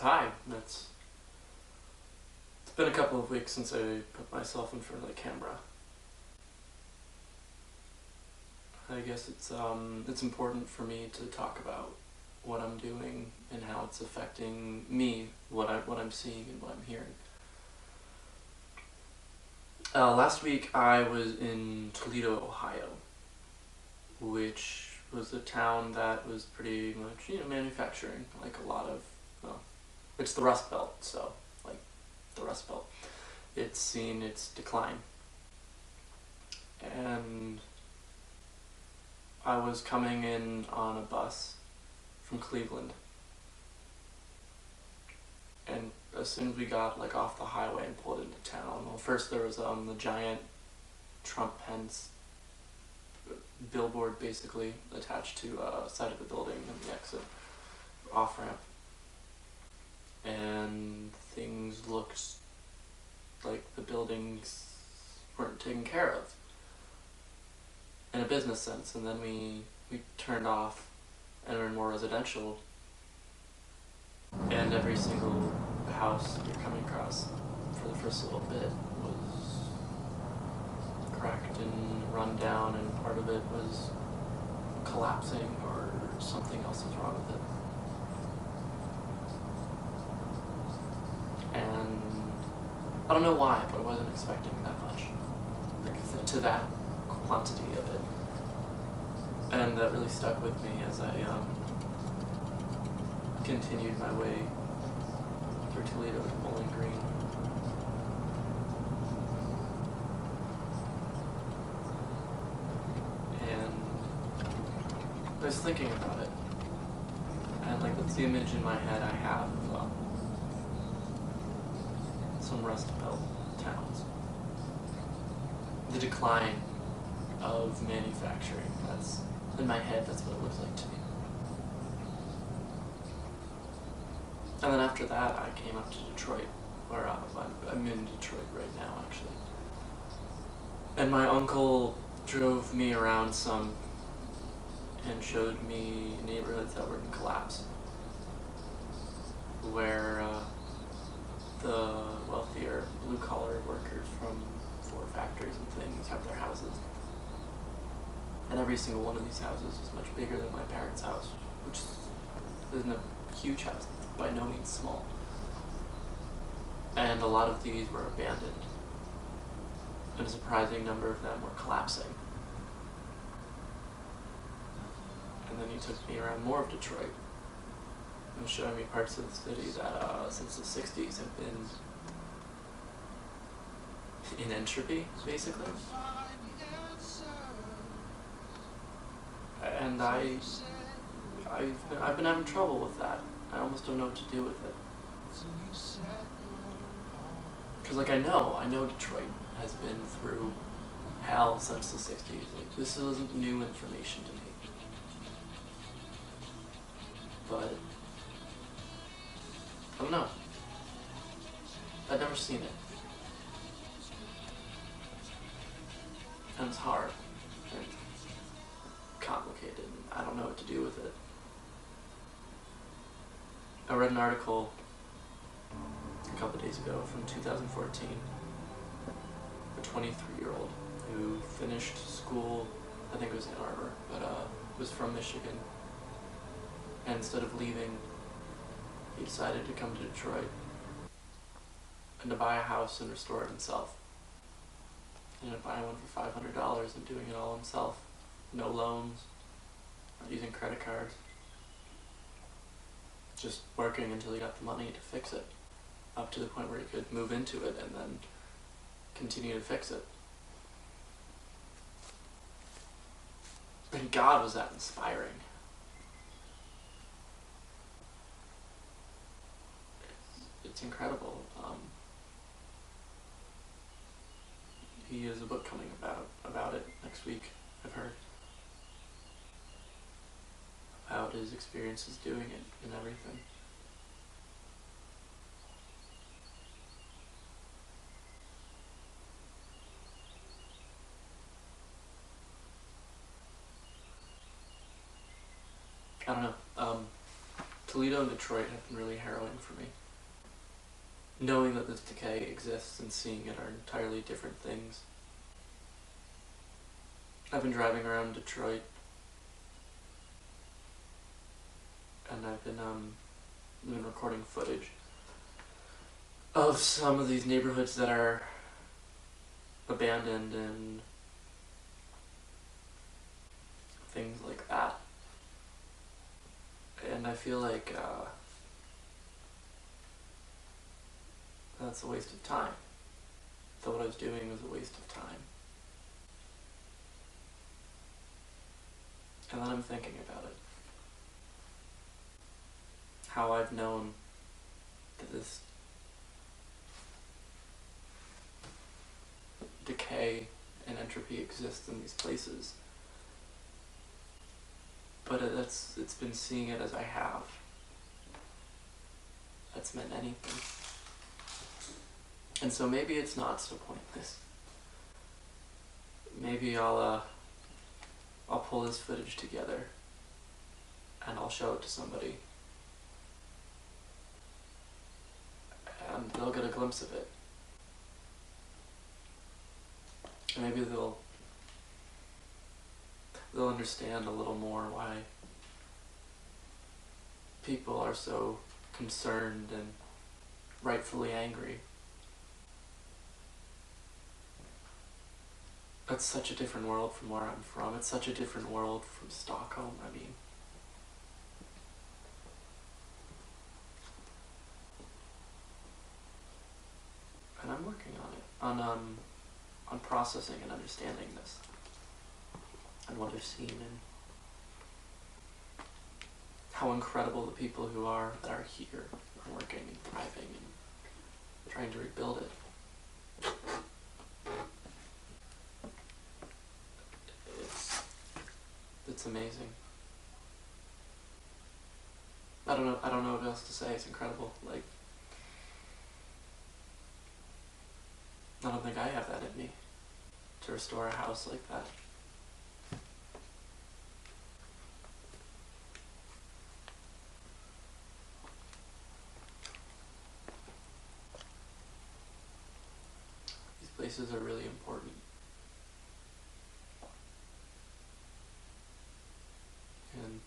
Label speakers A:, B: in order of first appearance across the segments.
A: Hi. It's been a couple of weeks since I put myself in front of the camera. I guess it's important for me to talk about what I'm doing and how it's affecting me, what I'm seeing and what I'm hearing. Last week I was in Toledo, Ohio, which was a town that was pretty much, manufacturing, like a lot of, well, it's the Rust Belt, so, like, the Rust Belt. It's seen its decline. And I was coming in on a bus from Cleveland, and as soon as we got, like, off the highway and pulled into town, well, first there was, the giant Trump Pence billboard basically attached to side of the building and the exit off ramp, and things looked like the buildings weren't taken care of in a business sense. And then we turned off and were more residential, and every single house you're coming across for the first little bit was cracked and run down, and part of it was collapsing or something else was wrong with it. And I don't know why, but I wasn't expecting that much, like to that quantity of it. And that really stuck with me as I continued my way through Toledo to Bowling Green. And I was thinking about it, and like that's the image in my head I have of some Rust Belt towns. The decline of manufacturing. That's in my head. That's what it looks like to me. And then after that, I came up to Detroit, where I'm in Detroit right now, actually. And my uncle drove me around some and showed me neighborhoods that were in collapse, where the wealthier blue-collar workers from Ford factories and things have their houses. And every single one of these houses is much bigger than my parents' house, which isn't a huge house, by no means small. And a lot of these were abandoned, and a surprising number of them were collapsing. And then he took me around more of Detroit and showing me parts of the city that since the 60s have been in entropy, basically. And I've been having trouble with that. I almost don't know what to do with it. Because, like, I know Detroit has been through hell since the 60s. Like, this isn't new information to me. But, I don't know. I've never seen it. And it's hard. And complicated. And I don't know what to do with it. I read an article a couple days ago from 2014. A 23-year-old who finished school, I think it was Ann Arbor, but was from Michigan. And instead of leaving, he decided to come to Detroit and to buy a house and restore it himself. He ended up buying one for $500 and doing it all himself. No loans, not using credit cards. Just working until he got the money to fix it, up to the point where he could move into it and then continue to fix it. And God, was that inspiring. It's incredible. He has a book coming about it next week, I've heard. About his experiences doing it and everything. I don't know. Toledo and Detroit have been really harrowing for me. Knowing that this decay exists and seeing it are entirely different things. I've been driving around Detroit, and I've been recording footage of some of these neighborhoods that are abandoned and things like that. And I feel like that's a waste of time. That what I was doing was a waste of time. And then I'm thinking about it. How I've known that this decay and entropy exists in these places. But it's been seeing it as I have. That's meant anything. And so maybe it's not so pointless. Maybe I'll pull this footage together and I'll show it to somebody. And they'll get a glimpse of it. And maybe they'll understand a little more why people are so concerned and rightfully angry. It's such a different world from where I'm from. It's such a different world from Stockholm, I mean. And I'm working on it, on processing and understanding this, and what I've seen, and how incredible the people who are that are here are working and thriving and trying to rebuild it. It's amazing. I don't know what else to say. It's incredible. Like, I don't think I have that in me to restore a house like that. These places are really important. And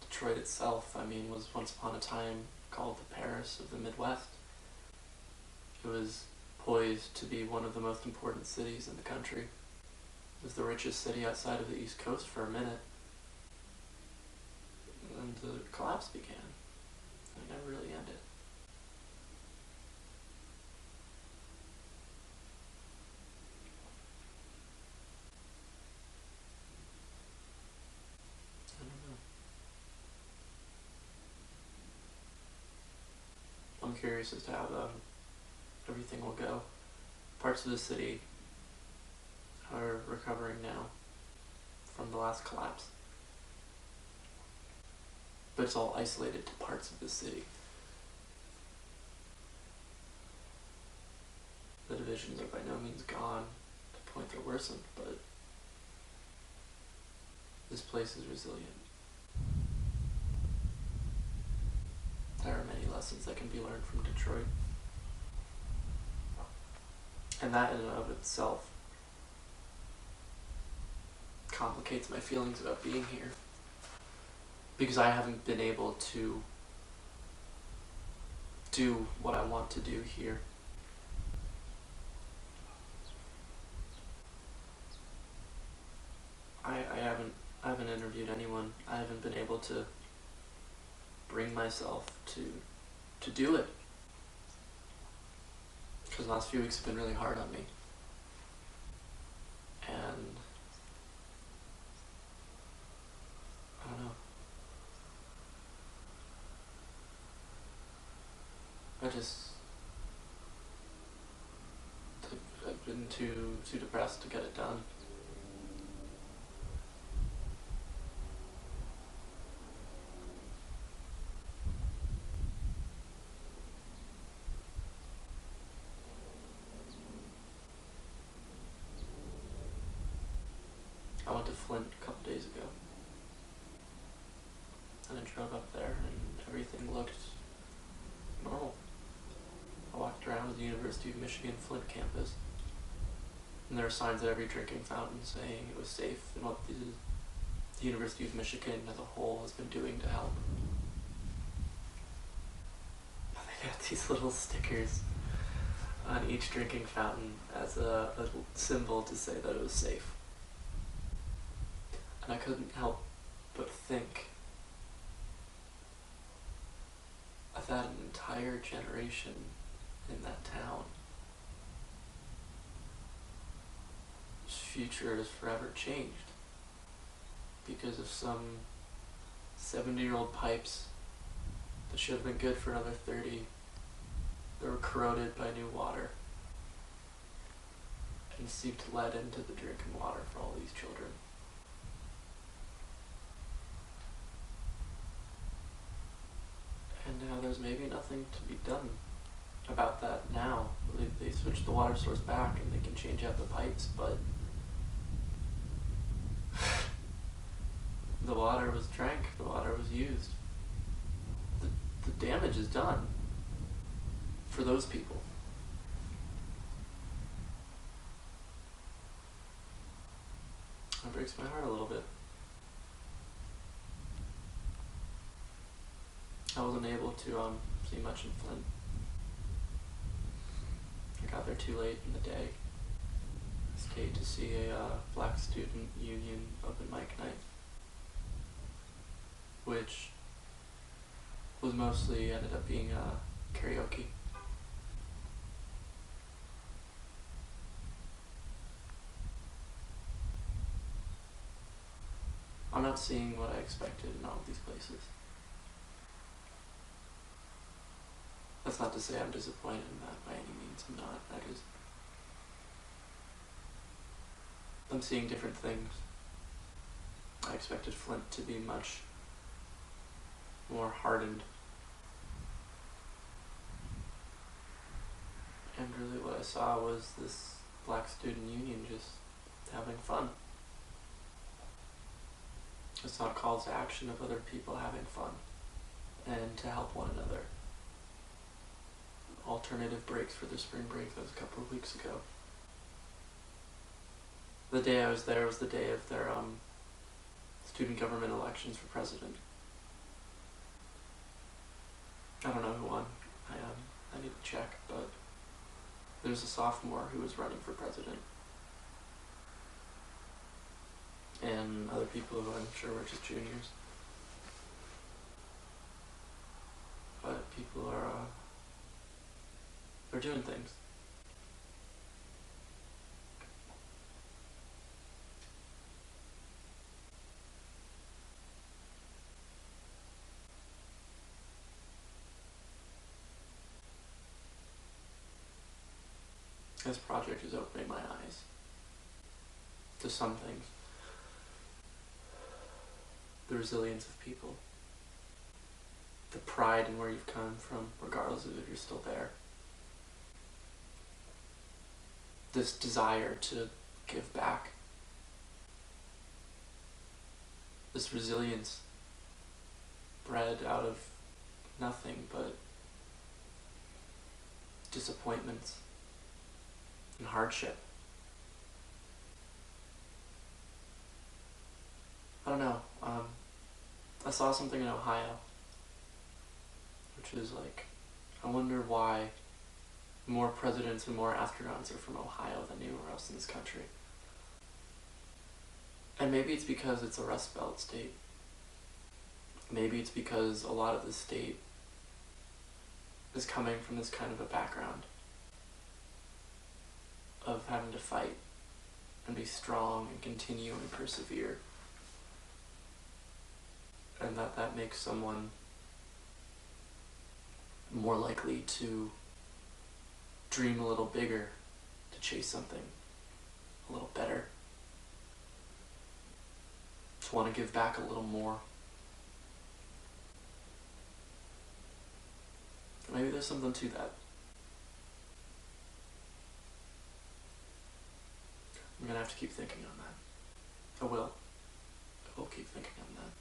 A: Detroit itself, I mean, was once upon a time called the Paris of the Midwest. It was poised to be one of the most important cities in the country. It was the richest city outside of the East Coast for a minute. And the collapse began. It never really ended. I don't know. I'm curious as to how everything will go. Parts of the city are recovering now from the last collapse. But it's all isolated to parts of the city. The divisions are by no means gone to the point they're worsened, but this place is resilient. There are many lessons that can be learned from Detroit. And that in and of itself complicates my feelings about being here. Because I haven't been able to do what I want to do here. I haven't interviewed anyone. I haven't been able to bring myself to do it. Because the last few weeks have been really hard on me. And I don't know. I've been too depressed to get it done. I went to Flint a couple days ago. and I drove up there and everything looked normal. I walked around the University of Michigan Flint campus, and there were signs at every drinking fountain saying it was safe and what the University of Michigan as a whole has been doing to help. They had these little stickers on each drinking fountain as a symbol to say that it was safe. And I couldn't help but think of that an entire generation in that town whose future is forever changed because of some 70-year-old pipes that should have been good for another 30 that were corroded by new water and seeped lead into the drinking water for all these children. And now there's maybe nothing to be done about that now. They switched the water source back and they can change out the pipes, but the water was drank, the water was used. The damage is done for those people. It breaks my heart a little bit. I wasn't able to see much in Flint. I got there too late in the day. I stayed to see a Black Student Union open mic night, which was mostly ended up being karaoke. I'm not seeing what I expected in all of these places. That's not to say I'm disappointed in that by any means. I'm not. I'm seeing different things. I expected Flint to be much more hardened. And really what I saw was this Black Student Union just having fun. I saw calls to action of other people having fun and to help one another. Alternative breaks for the spring break that was a couple of weeks ago. The day I was there was the day of their student government elections for president. I don't know who won. I need to check, but there's a sophomore who was running for president. And other people who I'm sure were just juniors. But people are, they're doing things. This project is opening my eyes to some things. The resilience of people. The pride in where you've come from, regardless of if you're still there. This desire to give back. This resilience bred out of nothing but disappointments and hardship. I don't know. I saw something in Ohio, which is like, I wonder why more presidents and more astronauts are from Ohio than anywhere else in this country. And maybe it's because it's a Rust Belt state. Maybe it's because a lot of the state is coming from this kind of a background of having to fight and be strong and continue and persevere. And that makes someone more likely to dream a little bigger, to chase something a little better, to want to give back a little more. Maybe there's something to that. I'm gonna have to keep thinking on that. I will keep thinking on that.